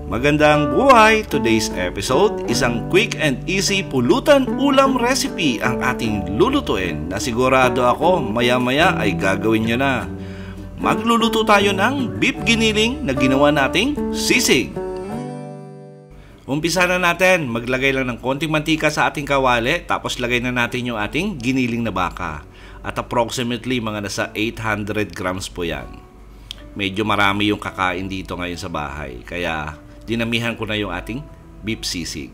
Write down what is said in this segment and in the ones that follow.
Magandang buhay! Today's episode, isang quick and easy pulutan ulam recipe ang ating lulutuin na sigurado ako maya-maya ay gagawin nyo na. Magluluto tayo ng beef giniling na ginawa nating sisig. Umpisa na natin, maglagay lang ng konting mantika sa ating kawali, tapos lagay na natin yung ating giniling na baka. At approximately mga nasa 800 grams po yan. Medyo marami yung kakain dito ngayon sa bahay, kaya dinamihan ko na yung ating beef sisig.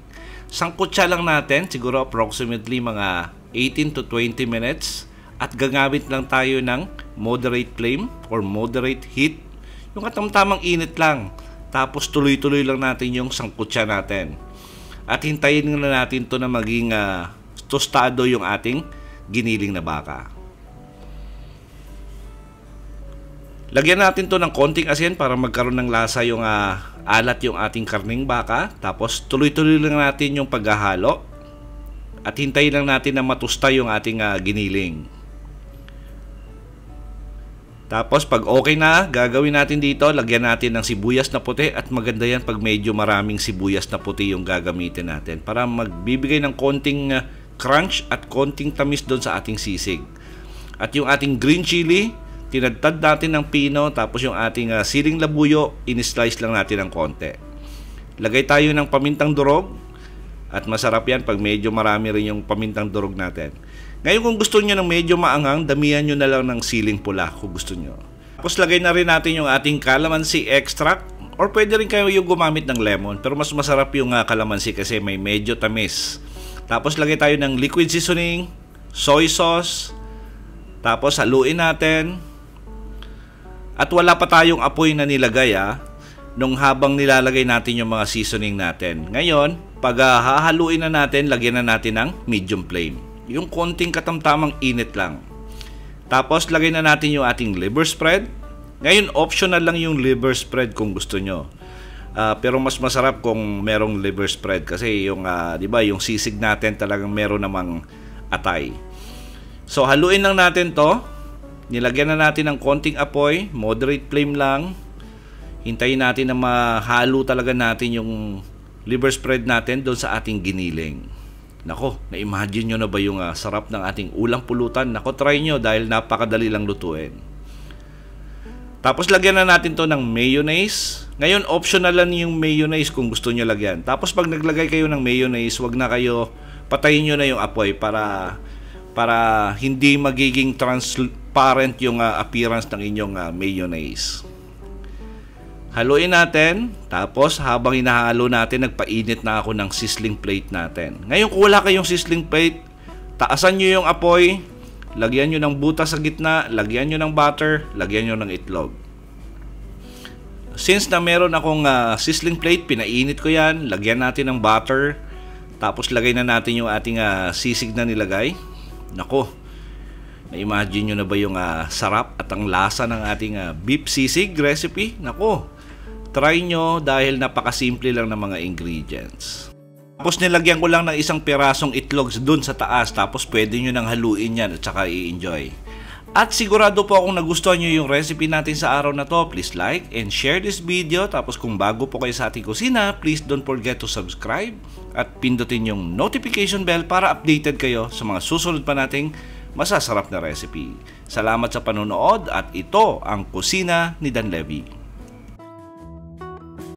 Sangkutsa lang natin, siguro approximately mga 18 to 20 minutes. At gagamit lang tayo ng moderate flame or moderate heat. Yung katamtamang init lang. Tapos tuloy-tuloy lang natin yung sangkutsa natin. At hintayin na natin to na maging tostado yung ating giniling na baka. Lagyan natin to ng konting asin para magkaroon ng lasa yung alat yung ating karning baka. Tapos tuloy-tuloy lang natin yung paghahalo. At hintayin lang natin na matusta yung ating giniling. Tapos pag okay na, gagawin natin dito, lagyan natin ng sibuyas na puti. At maganda yan pag medyo maraming sibuyas na puti yung gagamitin natin. Para magbibigay ng konting crunch at konting tamis doon sa ating sisig. At yung ating green chili, tinadtad natin ng pino, tapos yung ating siling labuyo, in-slice lang natin ng konti. Lagay tayo ng pamintang durog, at masarap yan pag medyo marami rin yung pamintang durog natin. Ngayon kung gusto nyo ng medyo maanghang, damihan nyo na lang ng siling pula kung gusto nyo. Tapos lagay na rin natin yung ating calamansi extract, or pwede rin kayo yung gumamit ng lemon, pero mas masarap yung calamansi kasi may medyo tamis. Tapos lagay tayo ng liquid seasoning, soy sauce, tapos haluin natin. At wala pa tayong apoy na nilagay nung habang nilalagay natin yung mga seasoning natin. Ngayon, pag hahaluin na natin, lagyan na natin ng medium flame. Yung konting katamtamang init lang. Tapos lagay na natin yung ating liver spread. Ngayon, optional lang yung liver spread kung gusto nyo. Pero mas masarap kung merong liver spread kasi yung, di ba, yung sisig natin talagang meron namang atay. So, haluin lang natin to. Nilagyan na natin ng konting apoy, moderate flame lang. Hintayin natin na mahalo talaga natin yung liver spread natin doon sa ating giniling. Nako, na-imagine nyo na ba yung sarap ng ating ulam pulutan? Nako, try nyo dahil napakadali lang lutuin. Tapos lagyan na natin to ng mayonnaise. Ngayon, optional lang yung mayonnaise kung gusto nyo lagyan. Tapos pag naglagay kayo ng mayonnaise, wag na kayo, patayin nyo na yung apoy para hindi magiging transparent yung appearance ng inyong mayonnaise. Haluin natin. Tapos habang hinahalo natin, nagpainit na ako ng sizzling plate natin. Ngayon kung wala kayong sizzling plate, taasan nyo yung apoy, lagyan nyo ng butas sa gitna, lagyan nyo ng butter, lagyan nyo ng itlog. Since na meron akong sizzling plate, pinainit ko yan, lagyan natin ng butter. Tapos lagay na natin yung ating sisig na nilagay. Nako, na-imagine nyo na ba yung sarap at ang lasa ng ating beef sisig recipe? Nako, try nyo dahil napakasimple lang ng mga ingredients. Tapos nilagyan ko lang ng isang pirasong itlog dun sa taas, tapos pwede nyo nang haluin yan at saka i-enjoy. At sigurado po akong nagustuhan nyo yung recipe natin sa araw na to, please like and share this video. Tapos kung bago po kayo sa ating kusina, please don't forget to subscribe at pindutin yung notification bell para updated kayo sa mga susunod pa nating masasarap na recipe. Salamat sa panonood at ito ang Kusina ni Dan Levy.